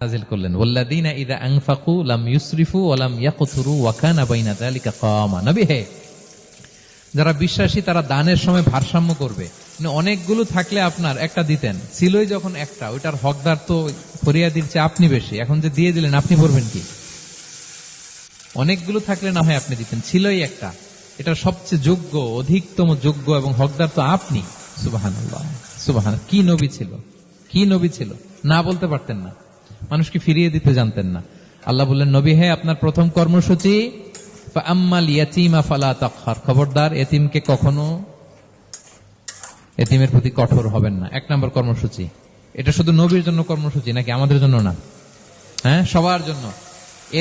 নাযিল করলেন, ওয়াল্লাযীনা ইযা আনফাকু লাম ইউসরিফু ওয়া লাম ইয়াকতুরু ওয়া কানা বাইনা যালিকা কাওয়ামা। নবী হে, যারা বিশ্বাসী তারা দানের সময় ভারসাম্য করবে। মানে অনেকগুলো থাকলে আপনার একটা দিতেন, ছিলই যখন একটা, ওইটার হকদার তো ফরিয়াদির চেয়ে আপনি বেশি। এখন যে দিয়ে দিলেন আপনি করবেন কি? অনেকগুলো থাকলে না হয় আপনি দিতেন, ছিলই একটা, এটার সবচেয়ে যোগ্য, অধিকতম যোগ্য এবং হকদার তো আপনি। সুবহানাল্লাহ, সুবহানাল্লাহ। কি নবী ছিল, কি নবী ছিল! না বলতে পারতেন না, মানুষকে ফিরিয়ে দিতে জানতেন না। আল্লাহ বললেন, নবী হে, আপনার প্রথম কর্মসূচি ফাআম্মাল ইয়াতীমা ফালা তাকহার। খবরদার, এতিমকে কখনো, এতিমের প্রতি কঠোর হবেন না। এক নম্বর কর্মসূচি। এটা শুধু নবীর জন্য কর্মসূচি নাকি আমাদের জন্য না? হ্যাঁ, সবার জন্য।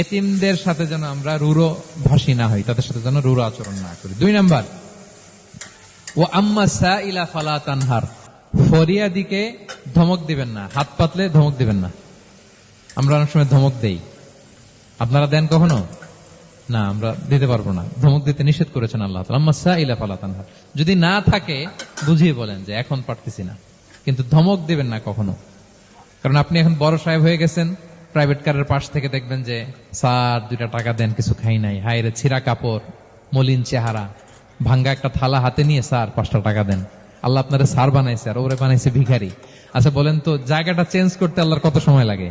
এতিমদের সাথে যেন আমরা রূঢ় ভাষী না হই, তাদের সাথে যেন রূঢ় আচরণ না করি। দুই নাম্বার, ওয়া আম্মা সাইলা ফালা তানহার। ফরিয়াদিকে ধমক দিবেন না, হাত পাতলে ধমক দিবেন না। আমরা অনেক সময় ধমক দেই, আপনারা দেন কখনো? না, আমরা দিতে পারবো না। ধমক দিতে নিষেধ করেছেন আল্লাহ তাআলা। আম্মা সাইলা ফালা তানহার। যদি না থাকে বুঝিয়ে বলেন যে এখন পারতেছি না, কিন্তু ধমক দিবেন না কখনো। কারণ আপনি এখন বড় সাহেব হয়ে গেছেন, প্রাইভেট কারের পাশ থেকে দেখবেন যে স্যার 2টা টাকা দেন, কিছু খাই নাই। হায়রে, ছিঁড়া কাপড়, মলিন চেহারা, ভাঙ্গা একটা থালা হাতে নিয়ে, স্যার 5টা টাকা দেন। আল্লাহ আপনারা স্যার বানাইছে আর ওরে বানাইছে ভিখারি। আচ্ছা বলেন তো, জায়গাটা চেঞ্জ করতে আল্লাহর কত সময় লাগে?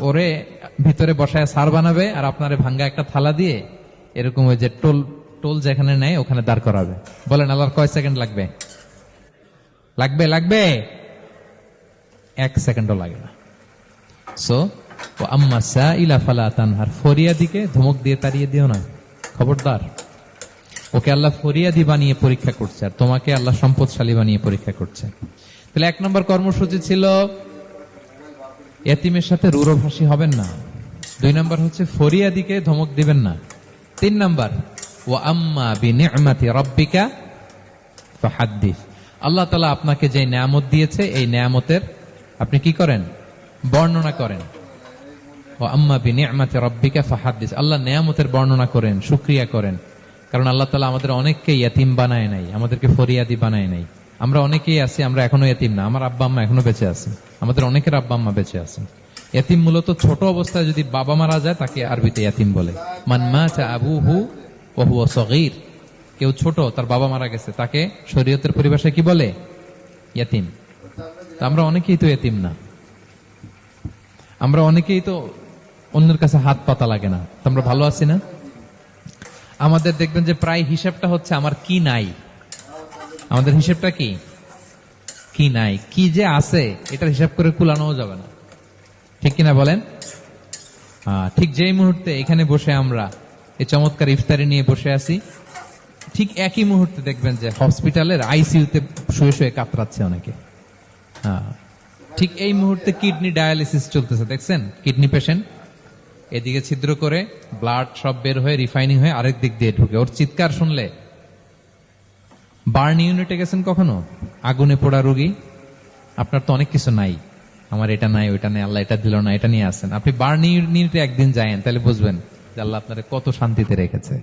ওরে ভিতরে বসায় স্যার বানাবে আর আপনারে ভাঙ্গা একটা থালা দিয়ে এরকম ওই যে টোল যেখানে নেয় ওখানে দাঁড় করাবে। বলেন আল্লাহর কয় সেকেন্ড লাগবে? লাগবে 1 সেকেন্ডও লাগে না। সো আম্মা সাইলা ফালা তানহার। ফরিয়াদিকে ধমক দিয়ে তাড়িয়ে দিও না, খবরদার। ওকে আল্লাহ ফরিয়াদি বানিয়ে পরীক্ষা করছে, আর তোমাকে আল্লাহ সম্পদশালী বানিয়ে পরীক্ষা করছে। তাহলে 1 নম্বর কর্মসূচি ছিল এতিমের সাথে রূঢ়ভাষী হবেন না। 2 নম্বর হচ্ছে ফরিয়াদিকে ধমক দিবেন না। 3 নম্বর, ওয়া আম্মা বিনি'মাতি রাব্বিকা ফাহাদ্দিস। আল্লাহ তাআলা আপনাকে যে নেয়ামত দিয়েছে, এই নেয়ামতের আপনি কি করেন? বর্ণনা করেন। ওয়া আম্মা বিনি'মাতি রাব্বিকা ফাহাদ্দিস। আল্লাহ নেয়ামতের বর্ণনা করেন, শুকরিয়া করেন। কারণ আল্লাহ তাআলা আমাদের অনেককে ইতিম বানায় নাই, আমাদেরকে ফরিয়াদি বানায় নাই। আমরা অনেকেই আছি, আমরা এখনো ইতিম না, আমার আব্বা আম্মা এখনো বেঁচে আছে, আমাদের অনেকের আব্বা আম্মা বেঁচে আছে। ইতিম মূলত ছোট অবস্থায় যদি বাবা মারা যায় তাকে আরবিতে ইতিম বলে। মান মাতা আবুহু ওয়া হুয়া সগীর। কেউ ছোট, তার বাবা মারা গেছে, তাকে শরীয়তের পরিভাষায় কি বলে? ইতিম। আমরা অনেকেই তো ইতিম না, আমরা অনেকেই তো অন্যের কাছে হাত পাতা লাগে না। আমরা ভালো আছি না? আমাদের দেখবেন যে প্রায় হিসাবটা হচ্ছে আমার কি নাই। আমাদের হিসাবটা কি? কি নাই, কি যে আছে এটার হিসাব করে কুলানো যাবে না, ঠিক কিনা বলেন? ঠিক যেই মুহূর্তে এখানে বসে আমরা এই চমৎকার ইফতারি নিয়ে বসে আছি, ঠিক একই মুহূর্তে দেখবেন যে হসপিটালের আইসিইউতে শুয়ে শুয়ে কাতরাচ্ছে অনেকে। ঠিক এই মুহূর্তে কিডনি ডায়ালিসিস চলতেছে, দেখছেন? কিডনি পেশেন্ট এদিকে ছিদ্র করে ব্লাড সব বের হয়ে রিফাইনিং হয়ে আরেক দিক দিয়ে ঢুকে। ওর চিৎকার শুনলে, বার্ন ইউনিটে গেছেন কখনো? আগুনে পোড়া রোগী, আপনার তো অনেক কিছু নাই, আমার এটা নাই, ওইটা নাই, আল্লাহ এটা দিল না, এটা নিয়ে আসেন। আপনি বার্ন ইউনিটে একদিন যায়েন, তাহলে বুঝবেন যে আল্লাহ আপনার কত শান্তিতে রেখেছে।